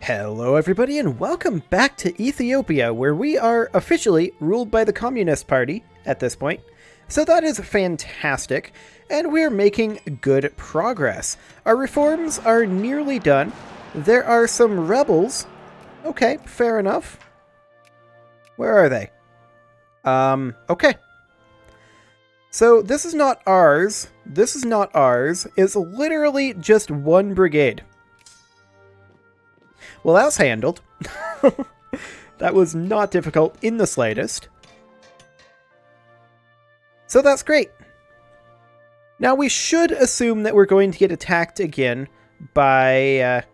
Hello everybody and welcome back to Ethiopia, where we are officially ruled by the Communist Party at this point. So that is fantastic, and we're making good progress. Our reforms are nearly done. There are some rebels. Okay, fair enough. Where are they? Okay. So this is not ours. This is not ours. It's literally just one brigade. Well, that's handled. That was not difficult in the slightest. So that's great. Now we should assume that we're going to get attacked again by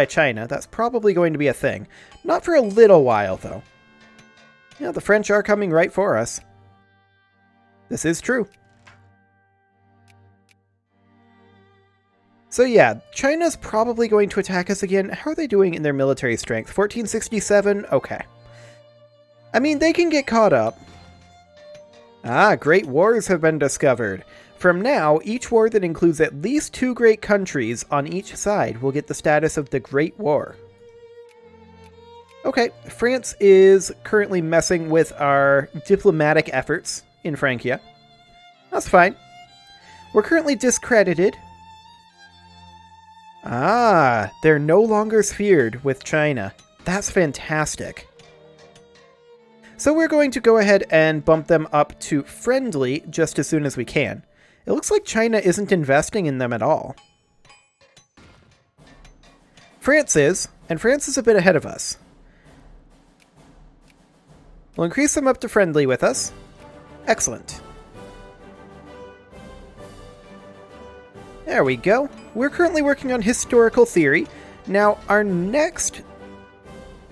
China. That's probably going to be a thing. Not for a little while, though. Yeah, the French are coming right for us. This is true. So yeah, China's probably going to attack us again. How are they doing in their military strength? 1467? Okay. I mean, they can get caught up. Ah, great wars have been discovered. From now, each war that includes at least 2 great countries on each side will get the status of the Great War. Okay, France is currently messing with our diplomatic efforts in Francia. That's fine. We're currently discredited. Ah, they're no longer feared with China. That's fantastic. So we're going to go ahead and bump them up to friendly just as soon as we can. It looks like China isn't investing in them at all. France is, and France is a bit ahead of us. We'll increase them up to friendly with us. Excellent. There we go. We're currently working on historical theory. Now, our next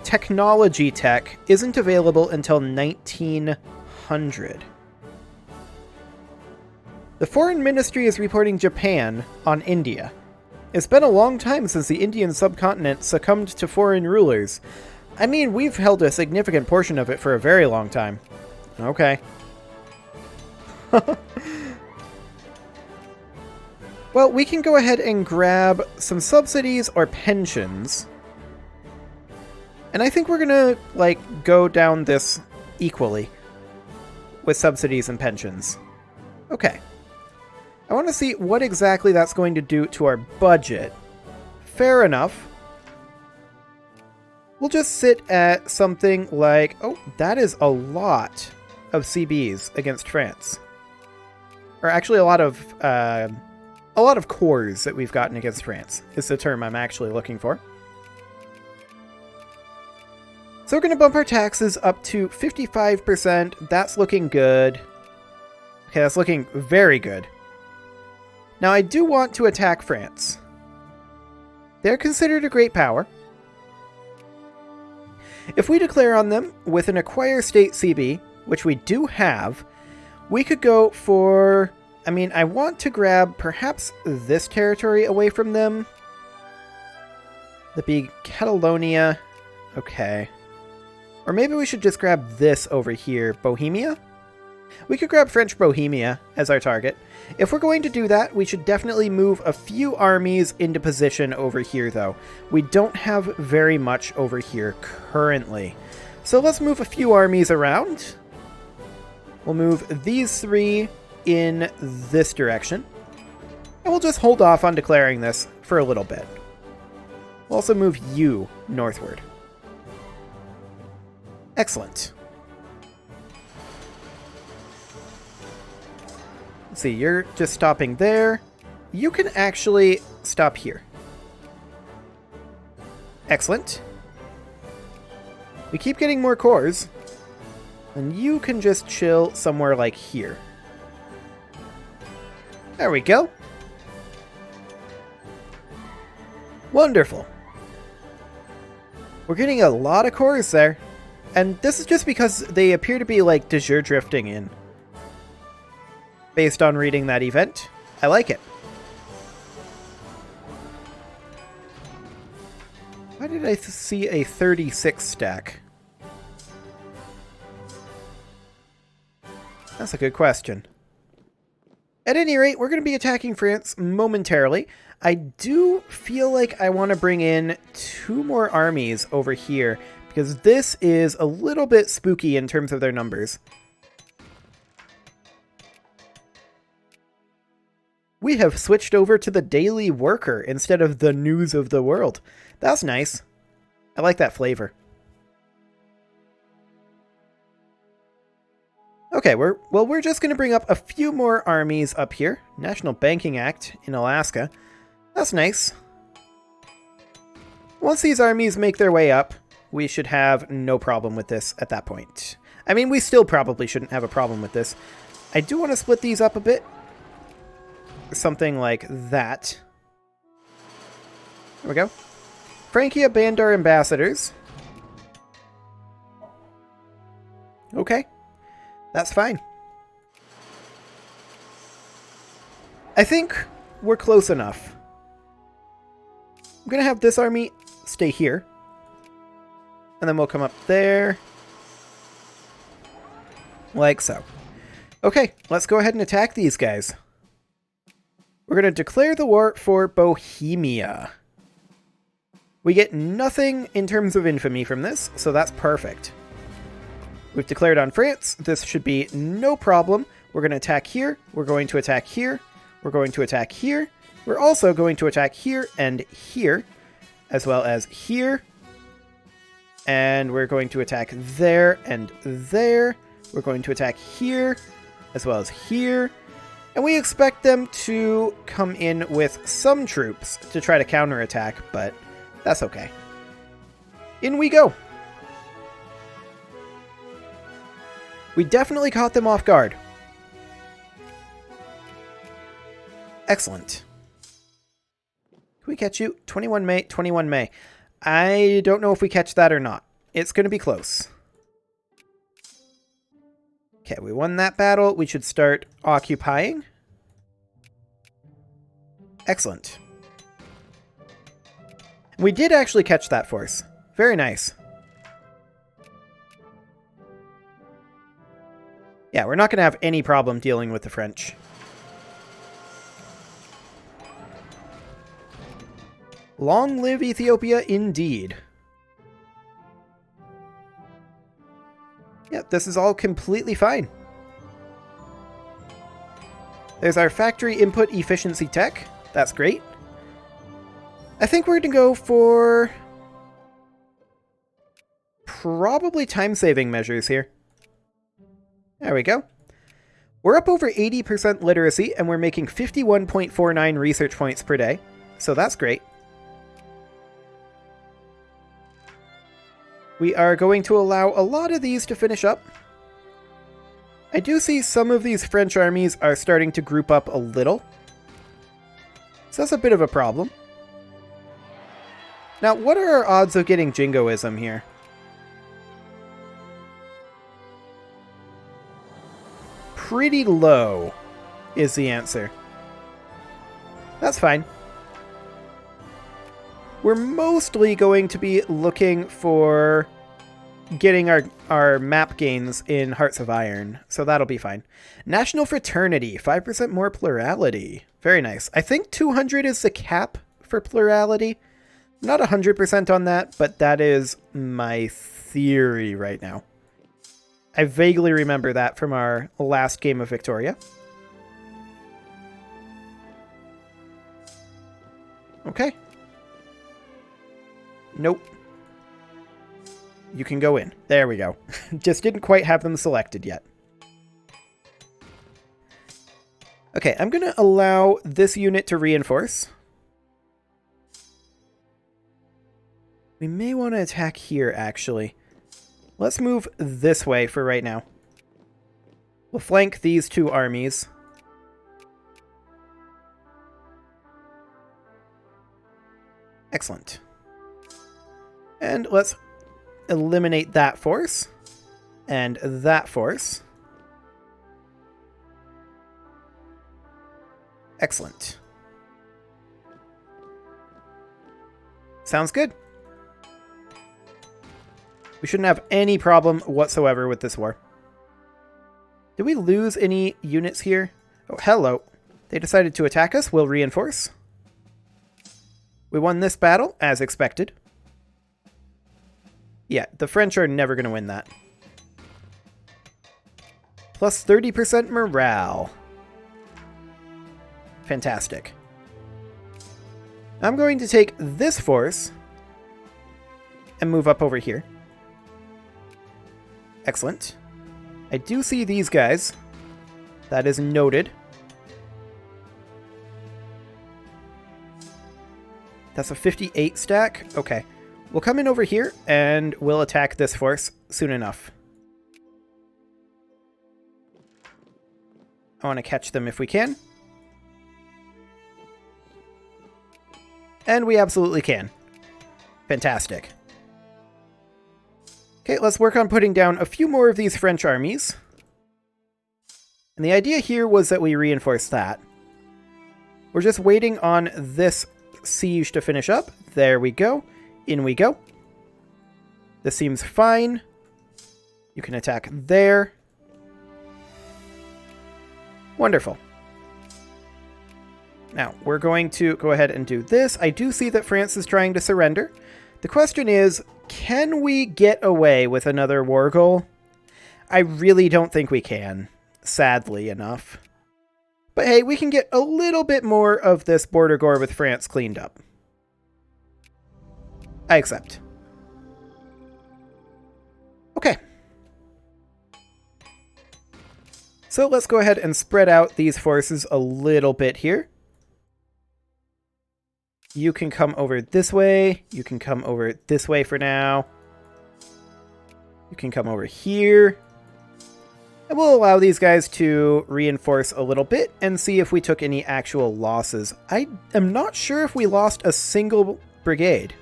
technology tech isn't available until 1900. The Foreign Ministry is reporting Japan on India. It's been a long time since the Indian subcontinent succumbed to foreign rulers. I mean, we've held a significant portion of it for a very long time. Okay. Well, we can go ahead and grab some subsidies or pensions. And I think we're gonna, go down this equally with subsidies and pensions. Okay. I want to see what exactly that's going to do to our budget. Fair enough. We'll just sit at something like... Oh, that is a lot of CBs against France. Or actually a lot of cores that we've gotten against France is the term I'm actually looking for. So we're going to bump our taxes up to 55%. That's looking good. Okay, that's looking very good. Now, I do want to attack France. They're considered a great power. If we declare on them with an acquire state CB, which we do have, we could go for... I mean, I want to grab perhaps this territory away from them. The big Catalonia. Okay. Or maybe we should just grab this over here. Bohemia? We could grab French Bohemia as our target. If we're going to do that, we should definitely move a few armies into position over here, though. We don't have very much over here currently. So let's move a few armies around. We'll move these 3 in this direction. And we'll just hold off on declaring this for a little bit. We'll also move you northward. Excellent. Let's see, you're just stopping there. You can actually stop here. Excellent. We keep getting more cores. And you can just chill somewhere like here. There we go. Wonderful. We're getting a lot of cores there. And this is just because they appear to be de jure drifting in. Based on reading that event. I like it. Why did I see a 36 stack? That's a good question. At any rate, we're going to be attacking France momentarily. I do feel like I want to bring in 2 more armies over here, because this is a little bit spooky in terms of their numbers. We have switched over to the Daily Worker instead of the News of the World. That's nice. I like that flavor. Okay, we're just going to bring up a few more armies up here. National Banking Act in Alaska. That's nice. Once these armies make their way up, we should have no problem with this at that point. I mean, we still probably shouldn't have a problem with this. I do want to split these up a bit. Something like that. There we go. Frankia banned our ambassadors. Okay. That's fine. I think we're close enough. I'm going to have this army stay here. And then we'll come up there. Like so. Okay, let's go ahead and attack these guys. We're going to declare the war for Bohemia. We get nothing in terms of infamy from this, so that's perfect. We've declared on France. This should be no problem. We're going to attack here. We're going to attack here. We're going to attack here. We're also going to attack here and here, as well as here. And we're going to attack there and there. We're going to attack here, as well as here. And we expect them to come in with some troops to try to counterattack, but that's okay. In we go. We definitely caught them off guard. Excellent. Can we catch you? 21 May, 21 May. I don't know if we catch that or not. It's going to be close. Okay, we won that battle. We should start occupying. Excellent. We did actually catch that force. Very nice. Yeah, we're not going to have any problem dealing with the French. Long live Ethiopia indeed. Yeah, this is all completely fine. There's our factory input efficiency tech. That's great. I think we're going to go for probably time-saving measures here. There we go. We're up over 80% literacy, and we're making 51.49 research points per day. So that's great. We are going to allow a lot of these to finish up. I do see some of these French armies are starting to group up a little. So that's a bit of a problem. Now, what are our odds of getting Jingoism here? Pretty low is the answer. That's fine. We're mostly going to be looking for getting our map gains in Hearts of Iron, so that'll be fine. National Fraternity, 5% more plurality. Very nice. I think 200 is the cap for plurality. Not 100% on that, but that is my theory right now. I vaguely remember that from our last game of Victoria. Okay. Nope. You can go in. There we go. Just didn't quite have them selected yet. Okay, I'm going to allow this unit to reinforce. We may want to attack here, actually. Let's move this way for right now. We'll flank these two armies. Excellent. And let's eliminate that force. And that force. Excellent. Sounds good. We shouldn't have any problem whatsoever with this war. Did we lose any units here? Oh, hello. They decided to attack us. We'll reinforce. We won this battle, as expected. Yeah, the French are never going to win that. Plus 30% morale. Fantastic. I'm going to take this force and move up over here. Excellent. I do see these guys. That is noted. That's a 58 stack. Okay. We'll come in over here and we'll attack this force soon enough. I want to catch them if we can. And we absolutely can. Fantastic. Okay, let's work on putting down a few more of these French armies. And the idea here was that we reinforce that. We're just waiting on this siege to finish up. There we go. In we go. This seems fine. You can attack there. Wonderful. Now, we're going to go ahead and do this. I do see that France is trying to surrender. The question is, can we get away with another war goal? I really don't think we can, sadly enough. But hey, we can get a little bit more of this border gore with France cleaned up. I accept. Okay. So let's go ahead and spread out these forces a little bit here. You can come over this way. You can come over this way for now. You can come over here. And we'll allow these guys to reinforce a little bit and see if we took any actual losses. I am not sure if we lost a single brigade.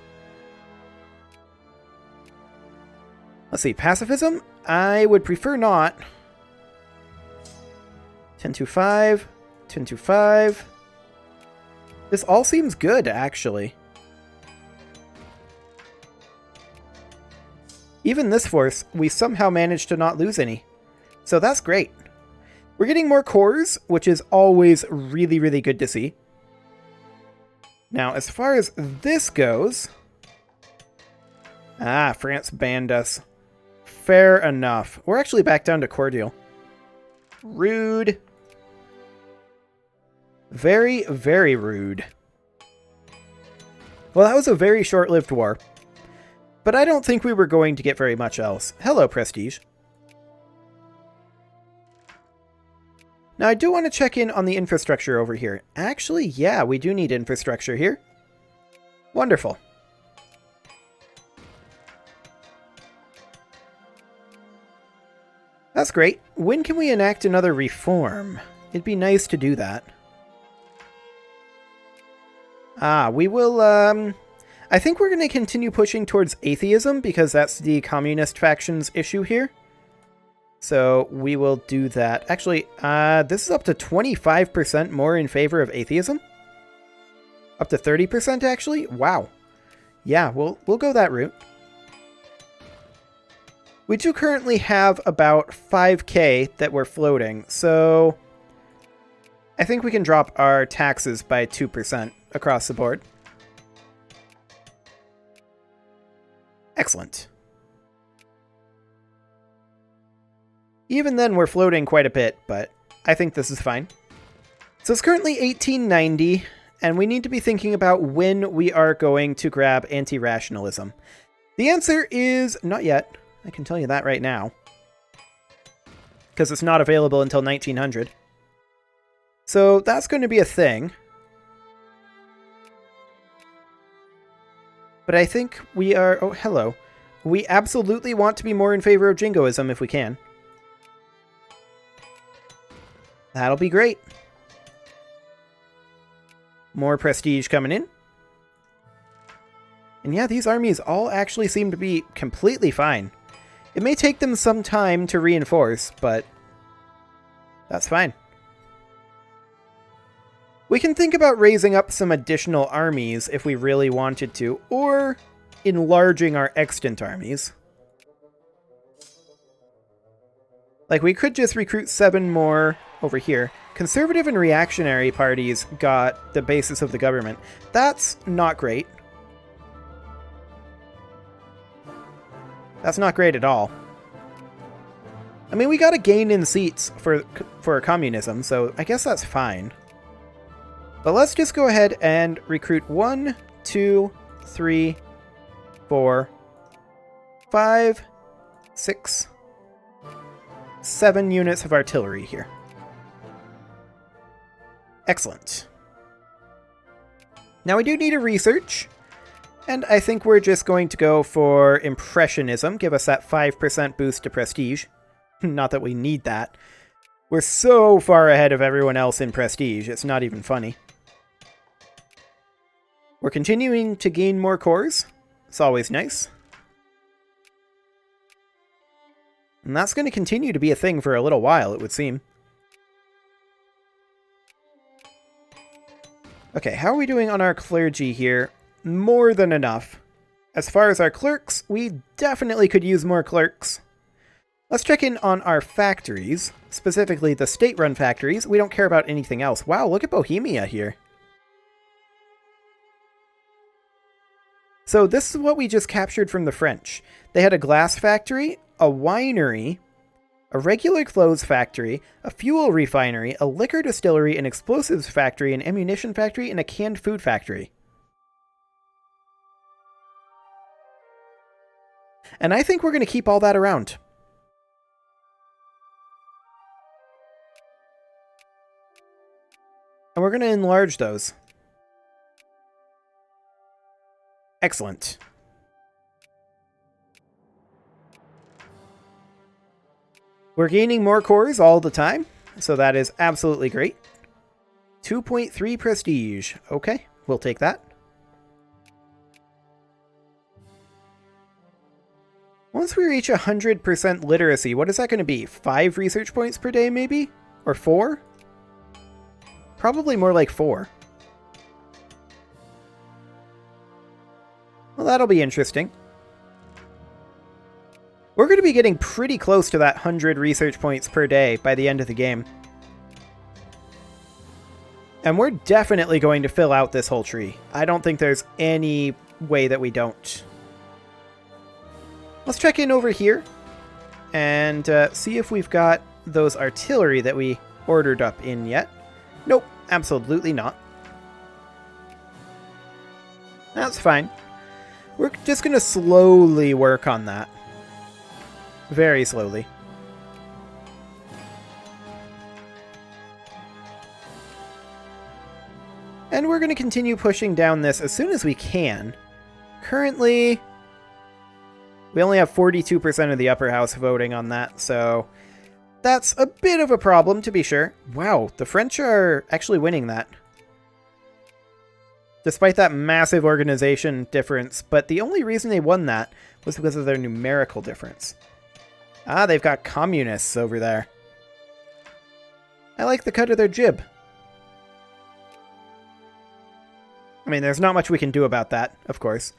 Let's see, pacifism? I would prefer not. 10-5, 10-5. This all seems good, actually. Even this force, we somehow managed to not lose any. So that's great. We're getting more cores, which is always really, really good to see. Now, as far as this goes... Ah, France banned us. Fair enough. We're actually back down to cordial. Rude. Very, very rude. Well, that was a very short-lived war. But I don't think we were going to get very much else. Hello, Prestige. Now, I do want to check in on the infrastructure over here. Actually, yeah, we do need infrastructure here. Wonderful. That's great. When can we enact another reform? It'd be nice to do that. We will, I think we're going to continue pushing towards atheism because that's the communist faction's issue here. So we will do that. Actually, this is up to 25% more in favor of atheism. Up to 30% actually? Wow. Yeah, we'll go that route. We do currently have about 5k that we're floating, so I think we can drop our taxes by 2% across the board. Excellent. Even then, we're floating quite a bit, but I think this is fine. So it's currently 1890, and we need to be thinking about when we are going to grab anti-rationalism. The answer is not yet. I can tell you that right now. Because it's not available until 1900. So that's going to be a thing. But I think we are... Oh, hello. We absolutely want to be more in favor of jingoism if we can. That'll be great. More prestige coming in. And yeah, these armies all actually seem to be completely fine. It may take them some time to reinforce, but that's fine. We can think about raising up some additional armies if we really wanted to, or enlarging our extant armies. Like, we could just recruit 7 more over here, Conservative and reactionary parties got the basis of the government. That's not great. That's not great at all. I mean, we got a gain in seats for communism, so I guess that's fine. But let's just go ahead and recruit 1, 2, 3, 4, 5, 6, 7 units of artillery here. Excellent. Now we do need a research, and I think we're just going to go for Impressionism, give us that 5% boost to prestige. Not that we need that. We're so far ahead of everyone else in prestige, it's not even funny. We're continuing to gain more cores. It's always nice. And that's going to continue to be a thing for a little while, it would seem. Okay, how are we doing on our clergy here? More than enough. As far as our clerks, we definitely could use more clerks. Let's check in on our factories, specifically the state-run factories. We don't care about anything else. Wow, look at Bohemia here. So this is what we just captured from the French. They had a glass factory, a winery, a regular clothes factory, a fuel refinery, a liquor distillery, an explosives factory, an ammunition factory, and a canned food factory. And I think we're going to keep all that around. And we're going to enlarge those. Excellent. We're gaining more cores all the time, so that is absolutely great. 2.3 prestige. Okay, we'll take that. Once we reach 100% literacy, what is that going to be? 5 research points per day, maybe? Or 4? Probably more like 4. Well, that'll be interesting. We're going to be getting pretty close to that 100 research points per day by the end of the game. And we're definitely going to fill out this whole tree. I don't think there's any way that we don't. Let's check in over here and see if we've got those artillery that we ordered up in yet. Nope, absolutely not. That's fine. We're just going to slowly work on that. Very slowly. And we're going to continue pushing down this as soon as we can. Currently, we only have 42% of the upper house voting on that, so that's a bit of a problem, to be sure. Wow, the French are actually winning that. Despite that massive organization difference, but the only reason they won that was because of their numerical difference. Ah, they've got communists over there. I like the cut of their jib. I mean, there's not much we can do about that, of course.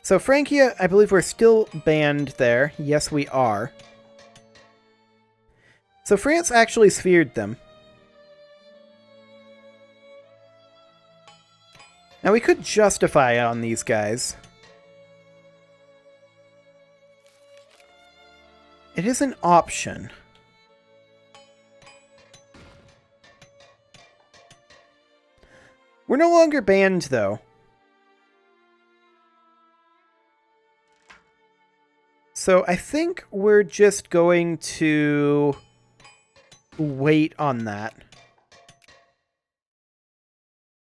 So Francia, I believe we're still banned there. Yes, we are. So France actually sphered them. Now we could justify on these guys. It is an option. We're no longer banned, though. So I think we're just going to wait on that.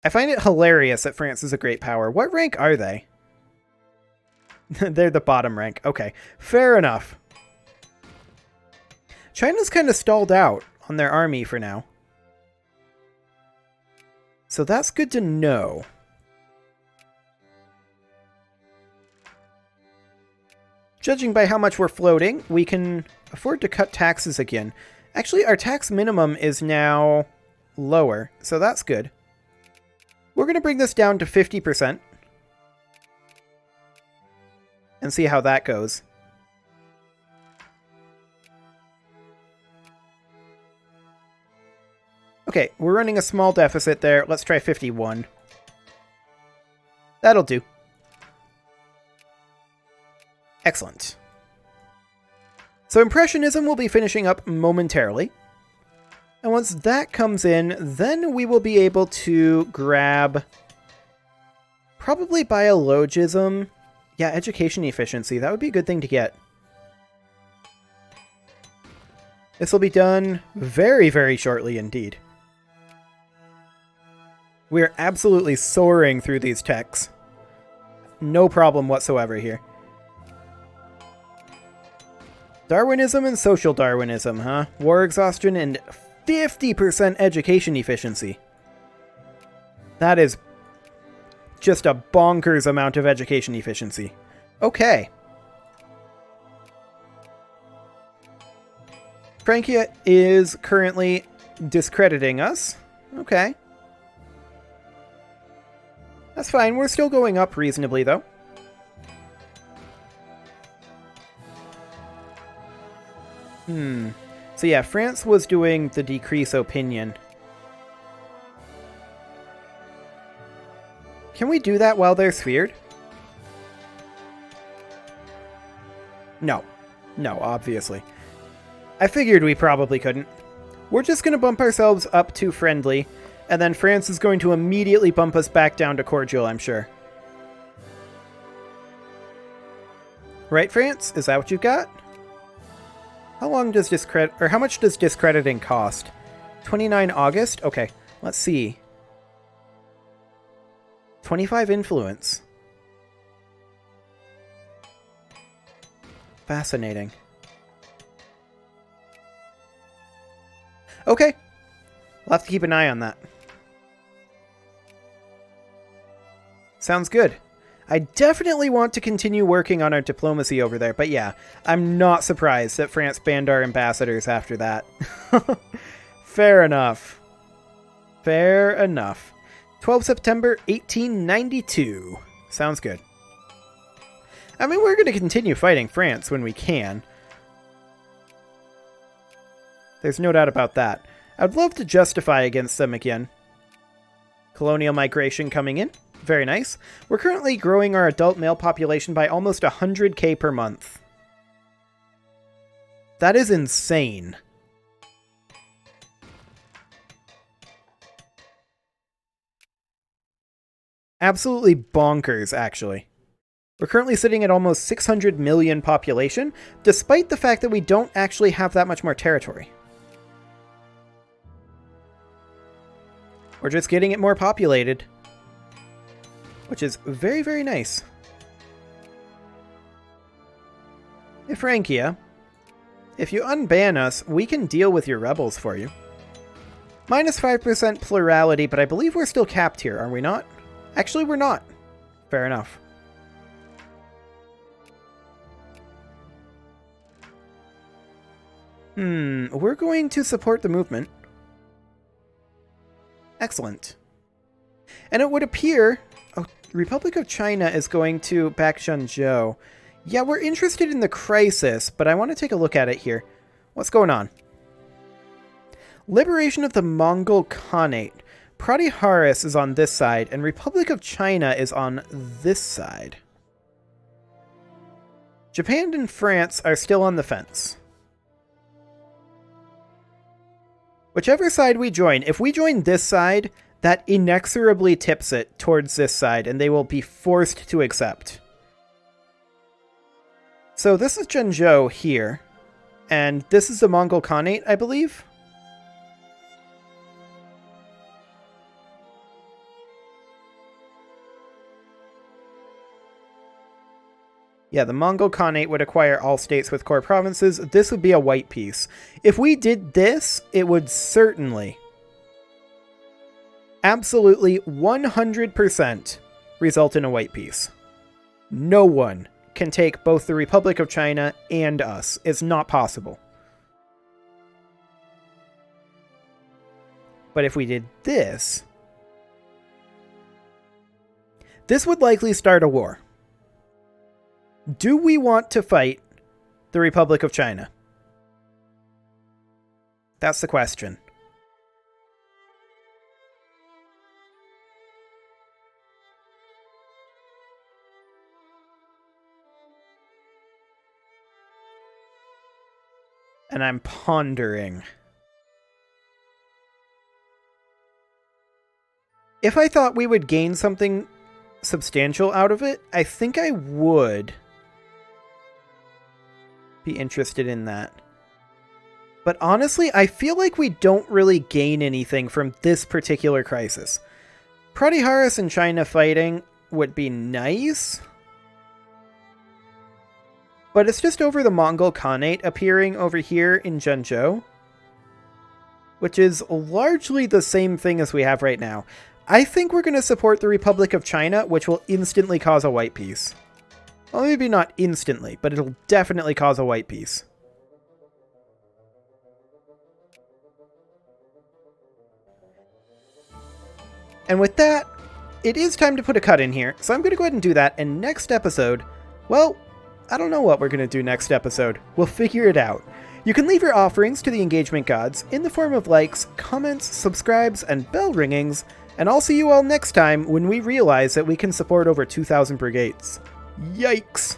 I find it hilarious that France is a great power. What rank are they? They're the bottom rank. Okay, fair enough. China's kind of stalled out on their army for now. So that's good to know. Judging by how much we're floating, we can afford to cut taxes again. Actually, our tax minimum is now lower, so that's good. We're going to bring this down to 50% and see how that goes. Okay, we're running a small deficit there. Let's try 51. That'll do. Excellent. So Impressionism will be finishing up momentarily. And once that comes in, then we will be able to grab probably Biologism. Yeah, education efficiency. That would be a good thing to get. This will be done very, very shortly indeed. We're absolutely soaring through these techs. No problem whatsoever here. Darwinism and social Darwinism, huh? War exhaustion and 50% education efficiency. That is just a bonkers amount of education efficiency. Okay. Francia is currently discrediting us. Okay. That's fine. We're still going up reasonably, though. So yeah, France was doing the decrease opinion. Can we do that while they're sphered? No. No, obviously. I figured we probably couldn't. We're just going to bump ourselves up to friendly, and then France is going to immediately bump us back down to cordial, I'm sure. Right, France? Is that what you've got? How long does discredit, or how much does discrediting cost? 29 August? Okay, let's see. 25 influence. Fascinating. Okay. We'll have to keep an eye on that. Sounds good. I definitely want to continue working on our diplomacy over there, but yeah, I'm not surprised that France banned our ambassadors after that. Fair enough. Fair enough. 12 September 1892. Sounds good. I mean, we're going to continue fighting France when we can. There's no doubt about that. I'd love to justify against them again. Colonial Migration coming in. Very nice. We're currently growing our adult male population by almost 100k per month. That is insane. Absolutely bonkers, actually. We're currently sitting at almost 600 million population, despite the fact that we don't actually have that much more territory. We're just getting it more populated. Which is very, very nice. Hey, Francia, if you unban us, we can deal with your rebels for you. Minus 5% plurality, but I believe we're still capped here, are we not? Actually, we're not. Fair enough. We're going to support the movement. Excellent. And it would appear... Oh, Republic of China is going to back Zhengzhou. Yeah, we're interested in the crisis, but I want to take a look at it here. What's going on? Liberation of the Mongol Khanate. Pratiharis is on this side, and Republic of China is on this side. Japan and France are still on the fence. Whichever side we join, if we join this side, that inexorably tips it towards this side, and they will be forced to accept. So this is Zhengzhou here, and this is the Mongol Khanate, I believe? Yeah, the Mongol Khanate would acquire all states with core provinces. This would be a white piece. If we did this, it would certainly, absolutely 100% result in a white piece. No one can take both the Republic of China and us. It's not possible. But if we did this, this would likely start a war. Do we want to fight the Republic of China? That's the question. And I'm pondering. If I thought we would gain something substantial out of it, I think I would be interested in that. But honestly, I feel like we don't really gain anything from this particular crisis. Pratiharis and China fighting would be nice, but it's just over the Mongol Khanate appearing over here in Zhengzhou, which is largely the same thing as we have right now. I think we're going to support the Republic of China, which will instantly cause a white peace. Well, maybe not instantly, but it'll definitely cause a white peace. And with that, it is time to put a cut in here, so I'm going to go ahead and do that, and next episode, well, I don't know what we're going to do next episode. We'll figure it out. You can leave your offerings to the engagement gods in the form of likes, comments, subscribes, and bell ringings, and I'll see you all next time when we realize that we can support over 2,000 brigades. Yikes!